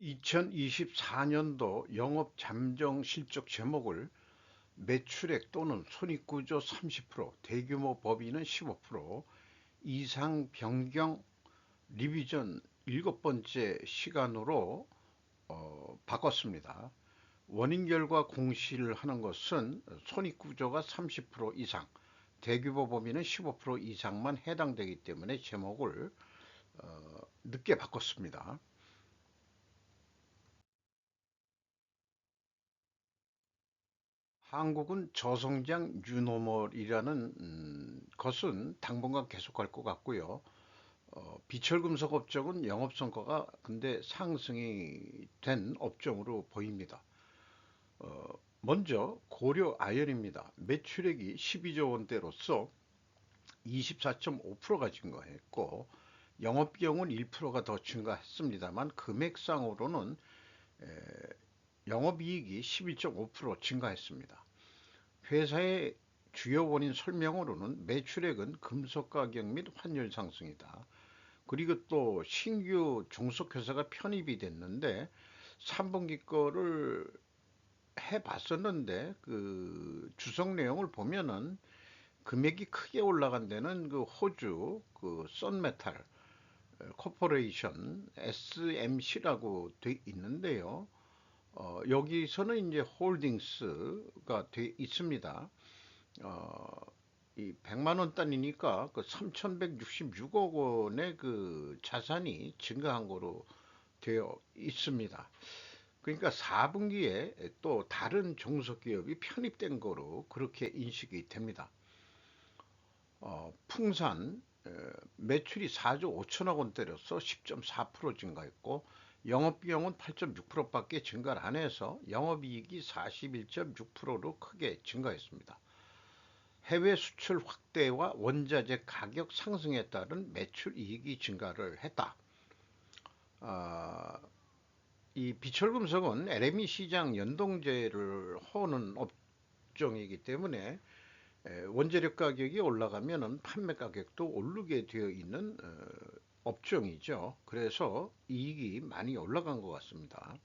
2024년도 영업 잠정 실적 제목을 매출액 또는 손익구조 30%, 대규모 법인은 15%, 이상 변경 리비전 일곱 번째 시간으로 바꿨습니다. 원인 결과 공시를 하는 것은 손익구조가 30% 이상, 대규모 법인은 15% 이상만 해당되기 때문에 제목을 늦게 바꿨습니다. 한국은 저성장 뉴노멀이라는 것은 당분간 계속할 것 같고요. 비철금속 업종은 영업성과가 근데 상승이 된 업종으로 보입니다. 먼저 고려 아연입니다. 매출액이 12조 원대로서 24.5%가 증가했고 영업비용은 1%가 더 증가했습니다만 금액상으로는 영업이익이 11.5% 증가했습니다. 회사의 주요 원인 설명으로는 매출액은 금속 가격 및 환율 상승이다. 그리고 또 신규 종속회사가 편입이 됐는데 3분기 거를 해봤었는데 그 주석 내용을 보면은 금액이 크게 올라간 데는 그 호주 그 썬메탈 코퍼레이션 SMC라고 돼 있는데요. 여기서는 이제 홀딩스가 돼 있습니다. 어, 이 100만 원 단위니까 그 3,166억 원의 그 자산이 증가한 거로 되어 있습니다. 그러니까 4분기에 또 다른 종속기업이 편입된 거로 그렇게 인식이 됩니다. 풍산 매출이 4조 5천억 원대로서 10.4% 증가했고 영업비용은 8.6%밖에 증가를 안 해서 영업이익이 41.6%로 크게 증가했습니다. 해외 수출 확대와 원자재 가격 상승에 따른 매출 이익이 증가를 했다. 아, 이 비철금속은 LME 시장 연동제를 하는 업종이기 때문에 원재료 가격이 올라가면 판매 가격도 오르게 되어 있는 업종이죠. 그래서 이익이 많이 올라간 것 같습니다.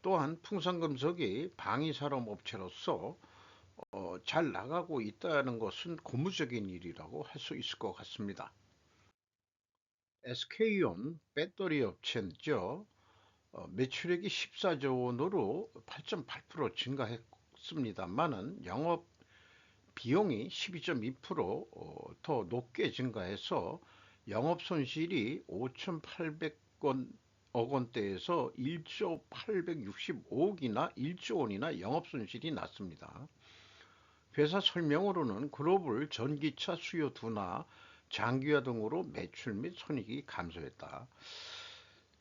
또한 풍산금속이 방위산업 업체로서 잘 나가고 있다는 것은 고무적인 일이라고 할 수 있을 것 같습니다. SK온 배터리 업체죠. 매출액이 14조 원으로 8.8% 증가했습니다만은 영업 비용이 12.2%더 높게 증가해서 영업 손실이 5,800억 원대에서 1조 865억이나 1조 원이나 영업 손실이 났습니다. 회사 설명으로는 글로벌 전기차 수요 둔화, 장기화 등으로 매출 및 손익이 감소했다.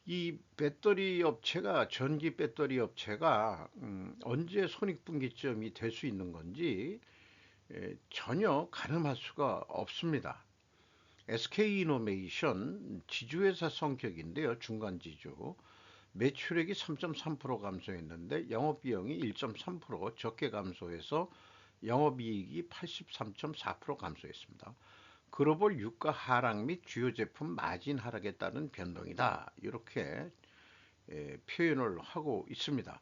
이 배터리 업체가 전기 배터리 업체가 언제 손익분기점이 될 수 있는 건지 전혀 가늠할 수가 없습니다. SK이노베이션 지주회사 성격인데요. 중간지주. 매출액이 3.3% 감소했는데 영업비용이 1.3% 적게 감소해서 영업이익이 83.4% 감소했습니다. 글로벌 유가 하락 및 주요 제품 마진 하락에 따른 변동이다. 이렇게 표현을 하고 있습니다.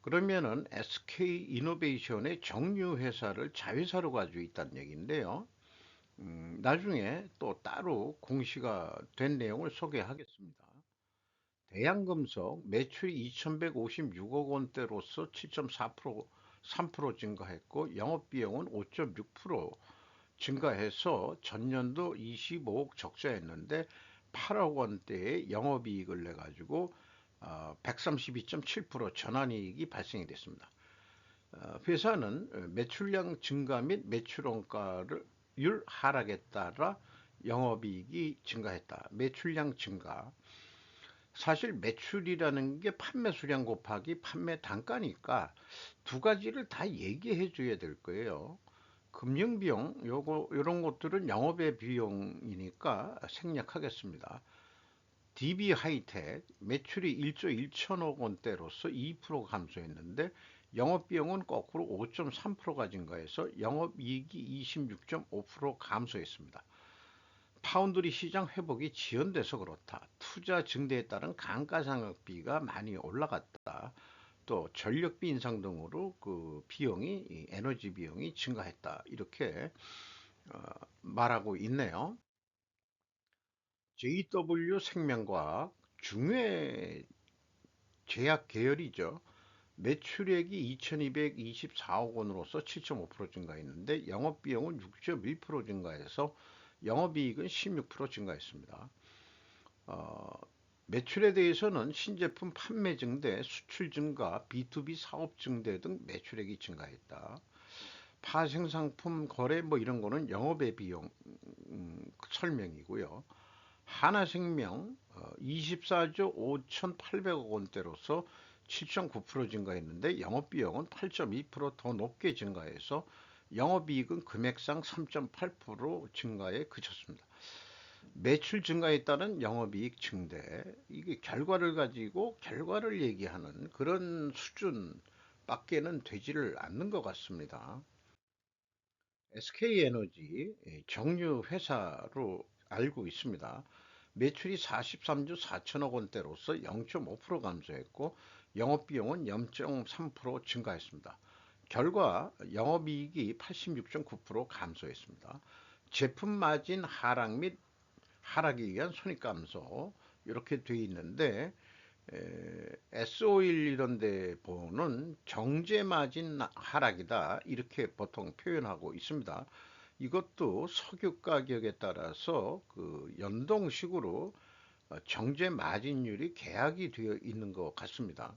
그러면은 SK 이노베이션의 정유 회사를 자회사로 가지고 있다는 얘기인데요. 나중에 또 따로 공시가 된 내용을 소개하겠습니다. 대양금속 매출이 2,156억 원대로서 7.4% 3% 증가했고 영업비용은 5.6% 증가해서 전년도 25억 적자였는데 8억 원대의 영업이익을 내 가지고 132.7% 전환이익이 발생이 됐습니다. 회사는 매출량 증가 및 매출원가율 하락에 따라 영업이익이 증가했다. 매출량 증가. 사실 매출이라는 게 판매 수량 곱하기 판매 단가니까 두 가지를 다 얘기해 줘야 될 거예요. 금융비용 요거 요런 것들은 영업의 비용이니까 생략하겠습니다. DB 하이텍 매출이 1조 1천억 원대로서 2% 감소했는데 영업비용은 거꾸로 5.3%가 증가해서 영업이익이 26.5% 감소했습니다. 파운드리 시장 회복이 지연돼서 그렇다. 투자 증대에 따른 감가상각비가 많이 올라갔다. 또 전력비 인상 등으로 그 비용이 에너지 비용이 증가했다. 이렇게 어, 말하고 있네요. JW 생명과학 중외 제약 계열이죠. 매출액이 2224억 원으로서 7.5% 증가했는데 영업비용은 6.1% 증가해서 영업이익은 16% 증가했습니다. 어, 매출에 대해서는 신제품 판매 증대, 수출 증가, B2B 사업 증대 등 매출액이 증가했다. 파생상품 거래 뭐 이런 거는 영업의 비용 설명이고요. 하나생명 24조 5,800억 원대로서 7.9% 증가했는데 영업비용은 8.2%더 높게 증가해서 영업이익은 금액상 3.8% 증가에 그쳤습니다. 매출 증가에 따른 영업이익 증대, 이게 결과를 가지고 결과를 얘기하는 그런 수준밖에는 되지를 않는 것 같습니다. SK에너지 정유 회사로 알고 있습니다. 매출이 43조 4천억 원대로서 0.5% 감소했고 영업비용은 0.3% 증가했습니다. 결과 영업이익이 86.9% 감소했습니다. 제품 마진 하락 및 하락에 의한 손익 감소 이렇게 돼 있는데 S-오일 이런 데 보는 정제 마진 하락이다 이렇게 보통 표현하고 있습니다. 이것도 석유 가격에 따라서 그 연동식으로 정제 마진율이 계약이 되어 있는 것 같습니다.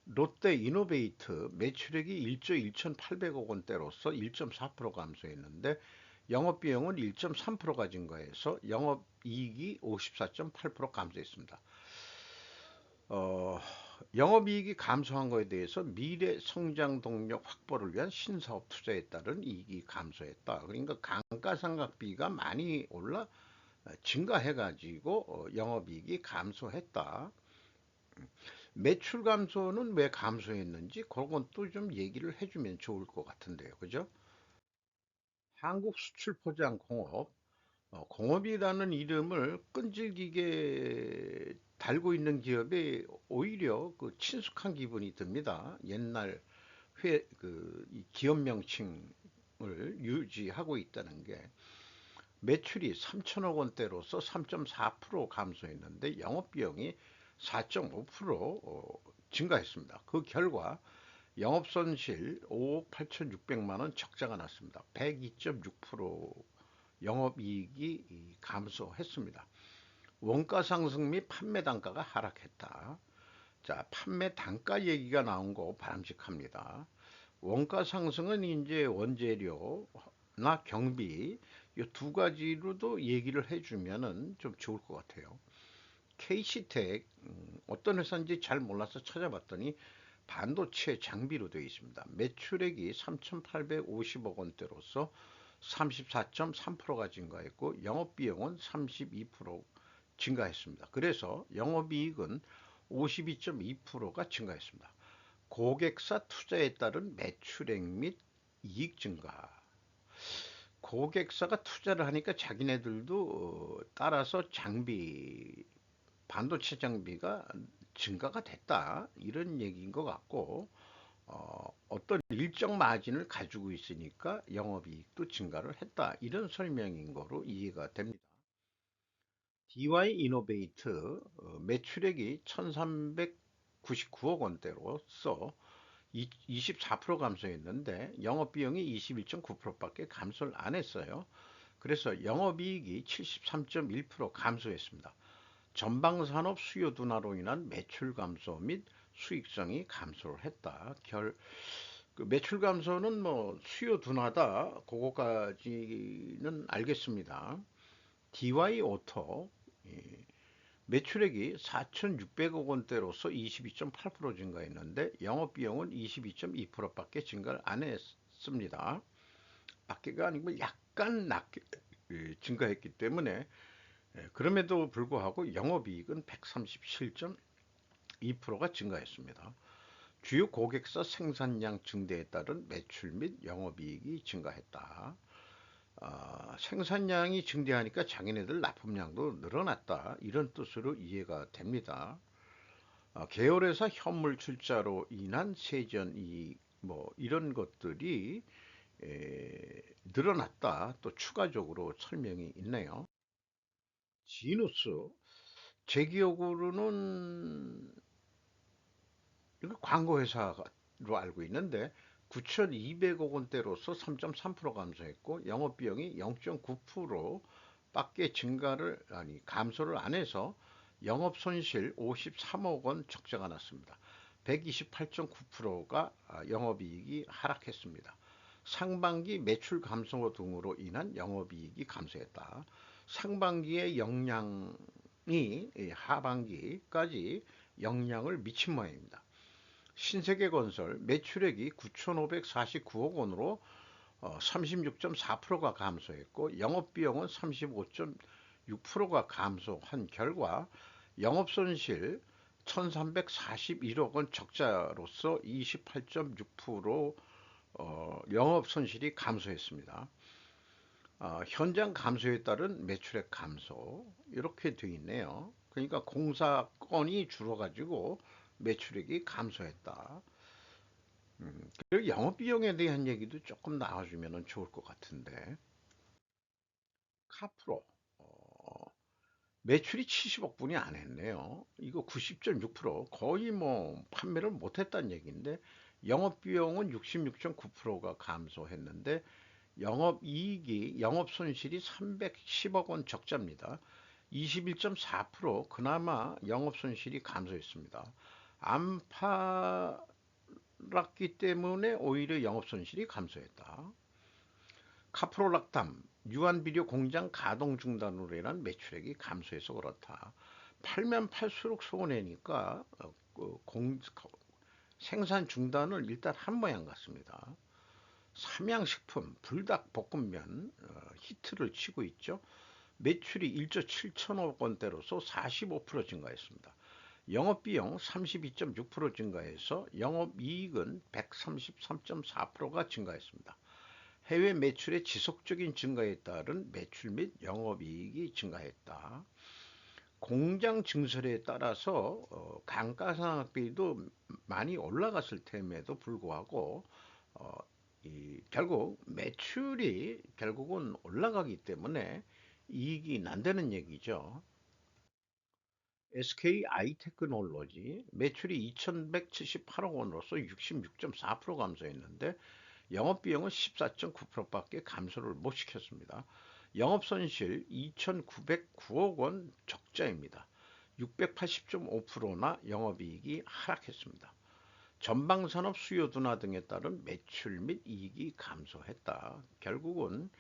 롯데 이노베이트 매출액이 1조 1,800억 원대로서 1.4% 감소했는데 영업비용은 1.3%가 증가해서 영업이익이 54.8% 감소했습니다. 어, 영업이익이 감소한 것에 대해서 미래 성장 동력 확보를 위한 신사업 투자에 따른 이익이 감소했다. 그러니까 감가상각비가 많이 증가해가지고 영업이익이 감소했다. 매출 감소는 왜 감소했는지 그런 것도 좀 얘기를 해주면 좋을 것 같은데요. 그죠? 한국수출포장공업, 공업이라는 이름을 끈질기게 달고 있는 기업에 오히려 그 친숙한 기분이 듭니다. 옛날 이 기업 명칭을 유지하고 있다는 게 매출이 3천억 원대로서 3.4% 감소했는데 영업비용이 4.5% 증가했습니다. 그 결과 영업손실 5억 8,600만 원 적자가 났습니다. 102.6% 영업이익이 감소했습니다. 원가 상승 및 판매 단가가 하락했다. 자, 판매 단가 얘기가 나온 거 바람직합니다. 원가 상승은 이제 원재료나 경비 이 두 가지로도 얘기를 해주면은 좀 좋을 것 같아요. KC텍 어떤 회사인지 잘 몰라서 찾아봤더니 반도체 장비로 되어 있습니다. 매출액이 3,850억 원대로서 34.3%가 증가했고 영업비용은 32% 증가했습니다. 그래서 영업이익은 52.2%가 증가했습니다. 고객사 투자에 따른 매출액 및 이익 증가. 고객사가 투자를 하니까 자기네들도 따라서 반도체 장비가 증가가 됐다. 이런 얘기인 것 같고, 어떤 일정 마진을 가지고 있으니까 영업이익도 증가를 했다. 이런 설명인 거로 이해가 됩니다. DY 이노베이트 매출액이 1,399억 원대로서 24% 감소했는데 영업비용이 21.9%밖에 감소를 안 했어요. 그래서 영업이익이 73.1% 감소했습니다. 전방산업 수요 둔화로 인한 매출 감소 및 수익성이 감소를 했다. 그 매출 감소는 뭐 수요 둔화다. 그거까지는 알겠습니다. DY 오토 매출액이 4,600억 원대로서 22.8% 증가했는데 영업비용은 22.2%밖에 증가를 안 했습니다. 밖에가 아니고 약간 낮게 증가했기 때문에 그럼에도 불구하고 영업이익은 137.2%가 증가했습니다. 주요 고객사 생산량 증대에 따른 매출 및 영업이익이 증가했다. 생산량이 증대하니까 자기네들 납품량도 늘어났다. 이런 뜻으로 이해가 됩니다. 계열회사 현물 출자로 인한 세전 이익 뭐 이런 것들이 늘어났다. 또 추가적으로 설명이 있네요. 지누스 제 기억으로는 이거 광고 회사로 알고 있는데 9,200억 원대로서 3.3% 감소했고 영업 비용이 0.9% 밖에 증가를 아니 감소를 안 해서 영업 손실 53억 원 적자가 났습니다. 128.9%가 영업이익이 하락했습니다. 상반기 매출 감소 등으로 인한 영업이익이 감소했다. 상반기의 영향이 하반기까지 영향을 미친 모양입니다. 신세계건설 매출액이 9,549억 원으로 36.4%가 감소했고 영업비용은 35.6%가 감소한 결과 영업손실 1,341억 원 적자로서 28.6% 영업손실이 감소했습니다. 현장 감소에 따른 매출액 감소 이렇게 되어 있네요. 그러니까 공사 건이 줄어가지고 매출액이 감소했다. 그리고 영업 비용에 대한 얘기도 조금 나와주면 좋을 것 같은데 카프로 매출이 70억 분이 안 했네요. 이거 90.6% 거의 뭐 판매를 못했다는 얘기인데 영업 비용은 66.9%가 감소했는데 영업이익이 영업손실이 310억 원 적자입니다. 21.4% 그나마 영업손실이 감소했습니다. 안 팔았기 때문에 오히려 영업손실이 감소했다. 카프로락담 유한비료 공장 가동 중단으로 인한 매출액이 감소해서 그렇다. 팔면 팔수록 손해니까 생산 중단을 일단 한 모양 같습니다. 삼양식품, 불닭볶음면 히트를 치고 있죠. 매출이 1조 7천억 원대로서 45% 증가했습니다. 영업비용 32.6% 증가해서 영업이익은 133.4%가 증가했습니다. 해외 매출의 지속적인 증가에 따른 매출 및 영업이익이 증가했다. 공장 증설에 따라서 감가상각비도 많이 올라갔을 템에도 불구하고 어, 결국 매출이 결국은 올라가기 때문에 이익이 난다는 얘기죠. SK 아이테크놀로지 매출이 2,178억 원으로서 66.4% 감소했는데 영업비용은 14.9%밖에 감소를 못 시켰습니다. 영업손실 2,909억 원 적자입니다. 680.5%나 영업이익이 하락했습니다. 전방산업 수요 둔화 등에 따른 매출 및 이익이 감소했다. 결국은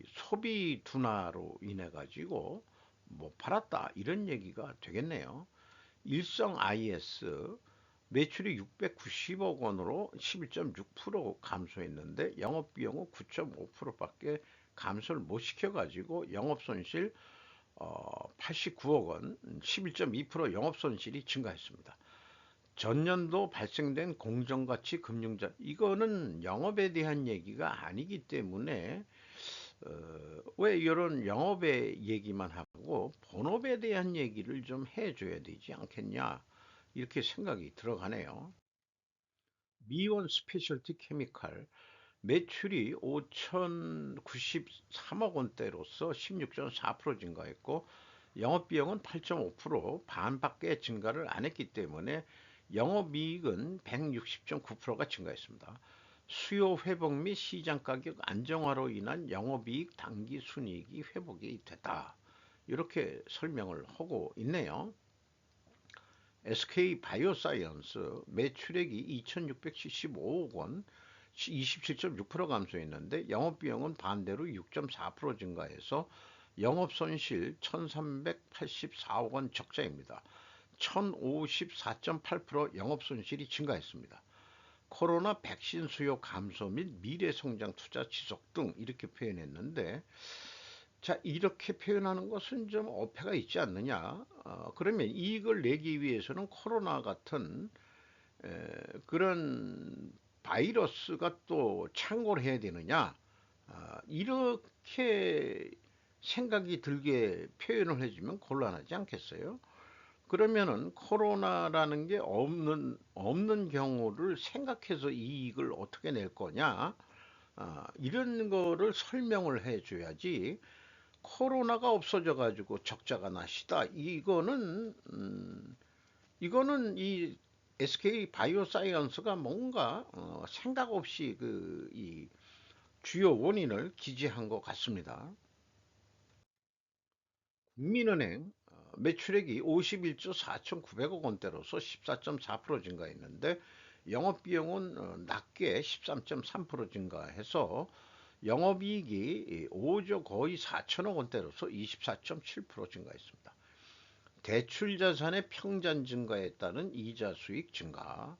소비 둔화로 인해 가지고 못 팔았다 이런 얘기가 되겠네요. 일성 IS 매출이 690억 원으로 11.6% 감소했는데 영업비용은 9.5%밖에 감소를 못 시켜가지고 영업손실 89억 원, 11.2% 영업손실이 증가했습니다. 전년도 발생된 공정가치 금융자 이거는 영업에 대한 얘기가 아니기 때문에 왜 이런 영업의 얘기만 하고 본업에 대한 얘기를 좀 해줘야 되지 않겠냐 이렇게 생각이 들어가네요. 미원 스페셜티 케미칼 매출이 5,093억 원대로서 16.4% 증가했고 영업비용은 8.5% 반밖에 증가를 안 했기 때문에 영업이익은 160.9%가 증가했습니다. 수요 회복 및 시장 가격 안정화로 인한 영업이익 당기 순이익이 회복이 됐다. 이렇게 설명을 하고 있네요. SK 바이오사이언스 매출액이 2,675억 원, 27.6% 감소했는데 영업비용은 반대로 6.4% 증가해서 영업손실 1,384억 원 적자입니다. 1,054.8% 영업손실이 증가했습니다. 코로나 백신 수요 감소 및 미래 성장 투자 지속 등 이렇게 표현했는데 자 이렇게 표현하는 것은 좀 어폐가 있지 않느냐. 그러면 이익을 내기 위해서는 코로나 같은 그런 바이러스가 또 창궐 해야 되느냐? 이렇게 생각이 들게 표현을 해주면 곤란하지 않겠어요? 그러면은 코로나라는 게 없는 경우를 생각해서 이익을 어떻게 낼 거냐? 이런 거를 설명을 해줘야지. 코로나가 없어져 가지고 적자가 나시다. 이거는 이 SK 바이오사이언스가 뭔가 생각 없이 이 주요 원인을 기재한 것 같습니다. 국민은행 매출액이 51조 4,900억 원대로서 14.4% 증가했는데 영업비용은 낮게 13.3% 증가해서 영업이익이 5조 거의 4천억 원대로서 24.7% 증가했습니다. 대출 자산의 평잔 증가에 따른 이자 수익 증가,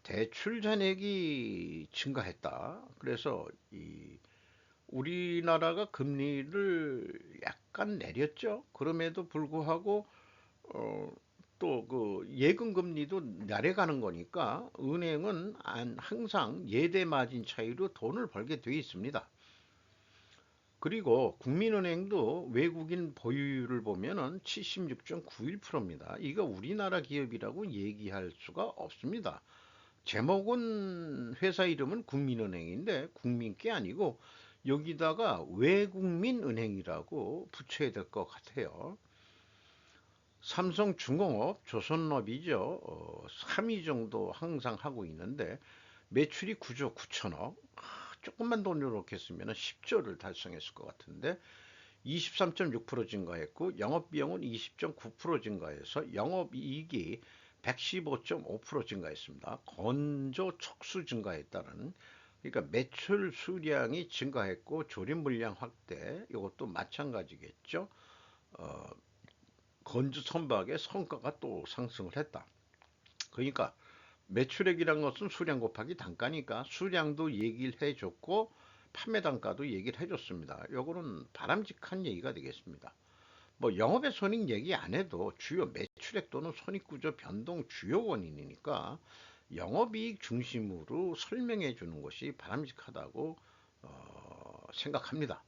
대출 잔액이 증가했다. 그래서 이 우리나라가 금리를 약간 내렸죠. 그럼에도 불구하고 어, 또 그 예금 금리도 내려가는 거니까 은행은 항상 예대 마진 차이로 돈을 벌게 돼 있습니다. 그리고 국민은행도 외국인 보유율을 보면은 76.91%입니다. 이거 우리나라 기업이라고 얘기할 수가 없습니다. 제목은 회사 이름은 국민은행인데 국민 게 아니고 여기다가 외국민은행이라고 붙여야 될 것 같아요. 삼성중공업, 조선업이죠. 3위 정도 항상 하고 있는데 매출이 9조 9천억. 조금만 돈 이렇게 쓰면 10조를 달성했을 것 같은데 23.6% 증가했고 영업비용은 20.9% 증가해서 영업이익이 115.5% 증가했습니다. 건조 촉수 증가했다는 그러니까 매출 수량이 증가했고 조립 물량 확대 이것도 마찬가지겠죠. 어, 건조 선박의 성과가 또 상승을 했다. 그러니까 매출액이란 것은 수량 곱하기 단가니까 수량도 얘기를 해줬고 판매 단가도 얘기를 해줬습니다. 요거는 바람직한 얘기가 되겠습니다. 뭐 영업의 손익 얘기 안 해도 주요 매출액 또는 손익구조 변동 주요 원인이니까 영업이익 중심으로 설명해 주는 것이 바람직하다고 생각합니다.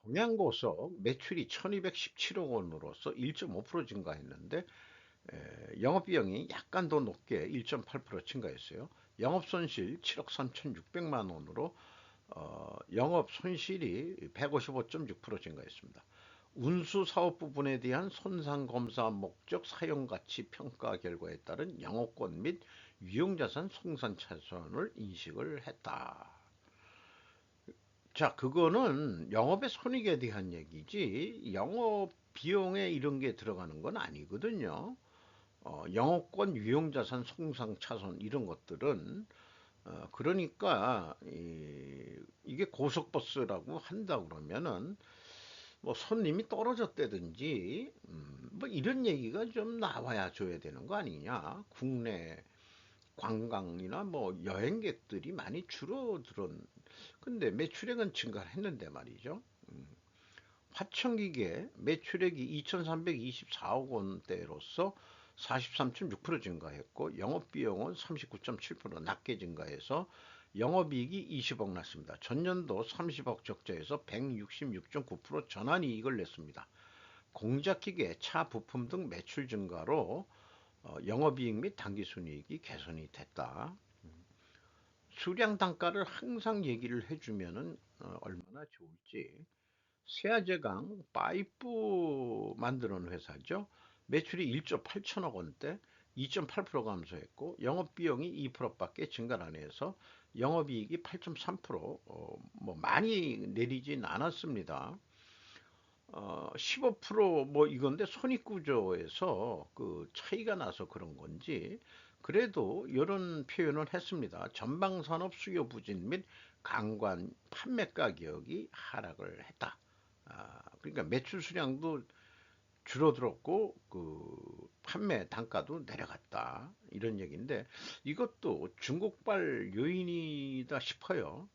동양고속 매출이 1217억 원으로서 1.5% 증가했는데 영업비용이 약간 더 높게 1.8% 증가했어요. 영업손실 7억 3,600만 원으로 영업손실이 155.6% 증가했습니다. 운수 사업 부분에 대한 손상 검사 목적 사용 가치 평가 결과에 따른 영업권 및 유용자산 송산 차선을 인식을 했다. 자, 그거는 영업의 손익에 대한 얘기지 영업 비용에 이런 게 들어가는 건 아니거든요. 영업권 유용자산 송상 차선 이런 것들은 그러니까 이게 고속버스라고 한다 그러면은 뭐 손님이 떨어졌다든지 뭐 이런 얘기가 좀 나와야 줘야 되는 거 아니냐. 국내 관광이나 뭐 여행객들이 많이 줄어들은 근데 매출액은 증가를 했는데 말이죠. 화천기계 매출액이 2,324억 원대로서 43.6% 증가했고 영업비용은 39.7% 낮게 증가해서 영업이익이 20억 났습니다. 전년도 30억 적자에서 166.9% 전환이익을 냈습니다. 공작기계, 차 부품 등 매출 증가로 영업이익 및 당기순이익이 개선이 됐다. 수량 단가를 항상 얘기를 해주면은 얼마나 좋을지. 세아제강 파이프 만드는 회사죠. 매출이 1조 8천억 원대, 2.8% 감소했고 영업비용이 2%밖에 증가 안 해서 영업이익이 8.3% 뭐 많이 내리진 않았습니다. 15%뭐 이건데 손익구조에서 그 차이가 나서 그런 건지 그래도 이런 표현을 했습니다. 전방산업 수요 부진 및 강관 판매 가격이 하락을 했다. 그러니까 매출 수량도 줄어들었고 그 판매 단가도 내려갔다. 이런 얘기인데 이것도 중국발 요인이다 싶어요.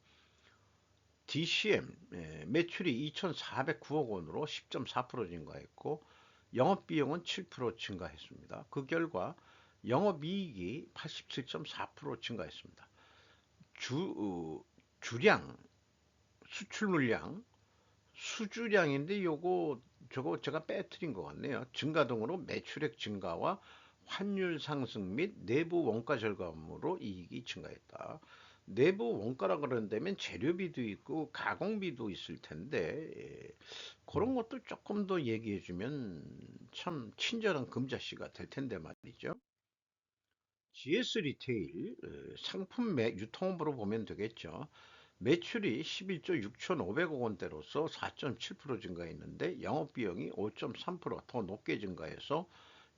DCM 매출이 2,409억 원으로 10.4% 증가했고 영업비용은 7% 증가했습니다. 그 결과 영업이익이 87.4% 증가했습니다. 주량, 수출 물량, 수주량인데 저거 제가 빼뜨린 것 같네요. 증가 등으로 매출액 증가와 환율 상승 및 내부 원가 절감으로 이익이 증가했다. 내부 원가라 그런다면 재료비도 있고 가공비도 있을 텐데 그런 것도 조금 더 얘기해 주면 참 친절한 금자씨가 될 텐데 말이죠. GS 리테일 상품 유통업으로 보면 되겠죠. 매출이 11조 6,500억 원대로서 4.7% 증가했는데 영업비용이 5.3%더 높게 증가해서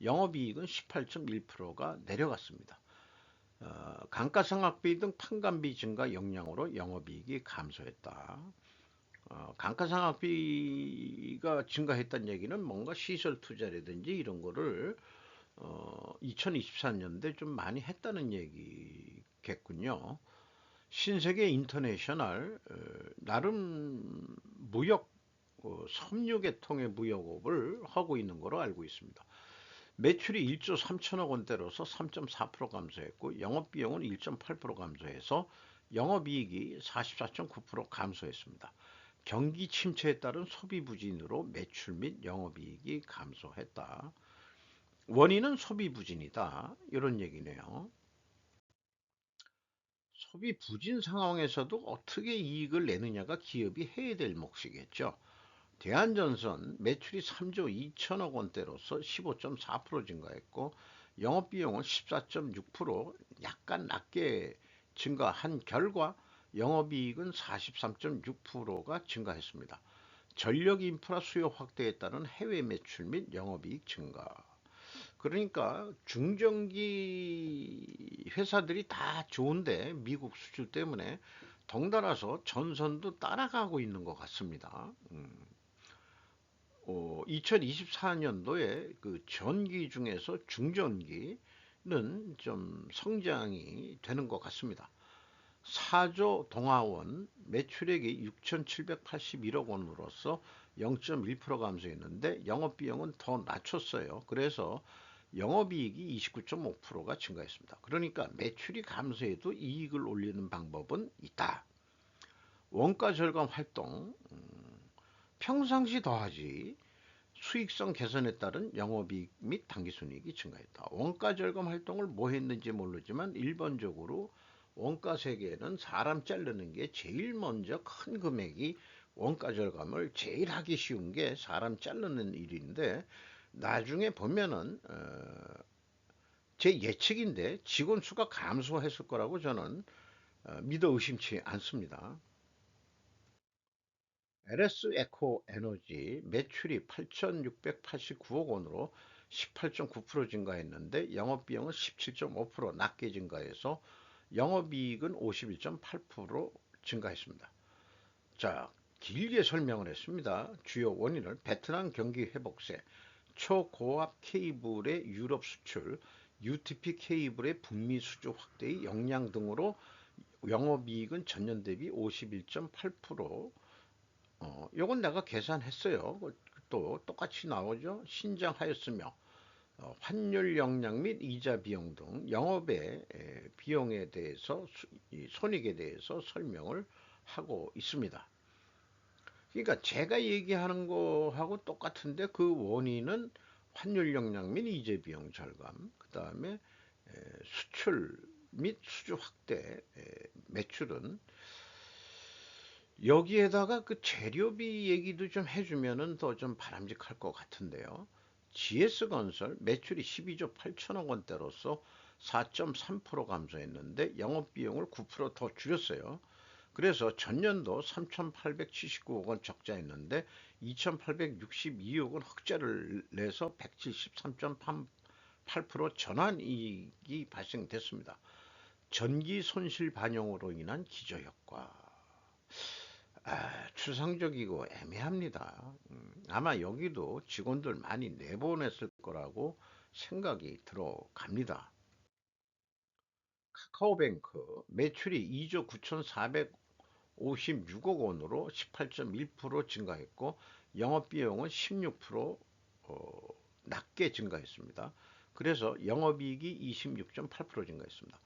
영업이익은 18.1%가 내려갔습니다. 감가상각비 등 판관비 증가 영향으로 영업이익이 감소했다. 감가상각비가 증가했다는 얘기는 뭔가 시설 투자라든지 이런 거를 2024년대 좀 많이 했다는 얘기겠군요. 신세계 인터내셔널 나름 무역 섬유 계통의 무역업을 하고 있는 거로 알고 있습니다. 매출이 1조 3천억 원대로서 3.4% 감소했고 영업비용은 1.8% 감소해서 영업이익이 44.9% 감소했습니다. 경기 침체에 따른 소비 부진으로 매출 및 영업이익이 감소했다. 원인은 소비 부진이다. 이런 얘기네요. 소비 부진 상황에서도 어떻게 이익을 내느냐가 기업이 해야 될 몫이겠죠. 대한전선 매출이 3조 2천억 원대로서 15.4% 증가했고 영업비용은 14.6% 약간 낮게 증가한 결과 영업이익은 43.6%가 증가했습니다. 전력 인프라 수요 확대에 따른 해외 매출 및 영업이익 증가. 그러니까 중전기 회사들이 다 좋은데 미국 수출 때문에 덩달아서 전선도 따라가고 있는 것 같습니다. 2024년도에 그 전기 중에서 중전기는 좀 성장이 되는 것 같습니다. 4조 동아원 매출액이 6,781억 원으로서 0.1% 감소했는데 영업비용은 더 낮췄어요. 그래서 영업이익이 29.5%가 증가했습니다. 그러니까 매출이 감소해도 이익을 올리는 방법은 있다. 원가 절감 활동, 평상시 더하지 수익성 개선에 따른 영업이익 및 당기순이익이 증가했다. 원가 절감 활동을 뭐 했는지 모르지만 일반적으로 원가 세계에는 사람 자르는 게 제일 먼저 큰 금액이 원가 절감을 제일 하기 쉬운 게 사람 자르는 일인데 나중에 보면은 제 예측인데 직원 수가 감소했을 거라고 저는 믿어 의심치 않습니다. LS 에코 에너지 매출이 8,689억 원으로 18.9% 증가했는데 영업비용은 17.5% 낮게 증가해서 영업이익은 51.8% 증가했습니다. 자, 길게 설명을 했습니다. 주요 원인을 베트남 경기 회복세, 초고압 케이블의 유럽 수출, UTP 케이블의 북미 수주 확대의 영향 등으로 영업이익은 전년 대비 51.8%, 요건 내가 계산했어요. 또 똑같이 나오죠. 신장하였으며 환율 영향 및 이자 비용 등 영업의 비용에 대해서 손익에 대해서 설명을 하고 있습니다. 그러니까 제가 얘기하는 거하고 똑같은데 그 원인은 환율 영향 및 이자 비용 절감, 그 다음에 수출 및 수주 확대, 매출은 여기에다가 그 재료비 얘기도 좀 해주면은 더 좀 바람직할 것 같은데요. GS건설 매출이 12조 8천억 원대로서 4.3% 감소했는데 영업비용을 9%더 줄였어요. 그래서 전년도 3,879억 원 적자였는데 2,862억은 흑자를 내서 173.8% 전환이익이 발생됐습니다. 전기 손실 반영으로 인한 기저효과. 추상적이고 애매합니다. 아마 여기도 직원들 많이 내보냈을 거라고 생각이 들어갑니다. 카카오뱅크 매출이 2조 9,456억 원으로 18.1% 증가했고 영업비용은 16% 낮게 증가했습니다. 그래서 영업이익이 26.8% 증가했습니다.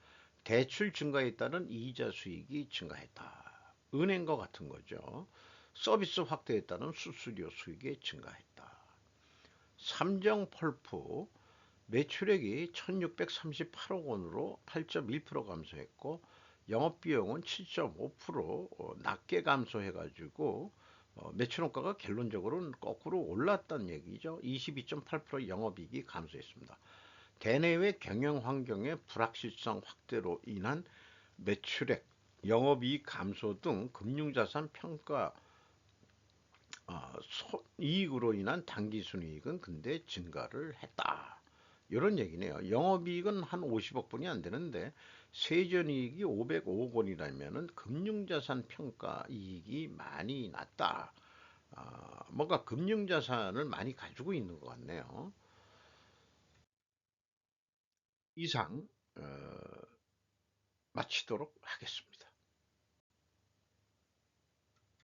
대출 증가에 따른 이자 수익이 증가했다. 은행과 같은 거죠. 서비스 확대에 따른 수수료 수익이 증가했다. 삼정펄프 매출액이 1638억 원으로 8.1% 감소했고 영업비용은 7.5% 낮게 감소해가지고 매출원가가 결론적으로는 거꾸로 올랐다는 얘기죠. 22.8% 영업이익이 감소했습니다. 대내외 경영 환경의 불확실성 확대로 인한 매출액, 영업이익 감소 등 금융자산 평가 이익으로 인한 당기순이익은 근데 증가를 했다. 이런 얘기네요. 영업이익은 한 50억 분이 안 되는데 세전이익이 505억 원이라면 금융자산 평가 이익이 많이 났다. 뭔가 금융자산을 많이 가지고 있는 것 같네요. 이상 어, 마치도록 하겠습니다.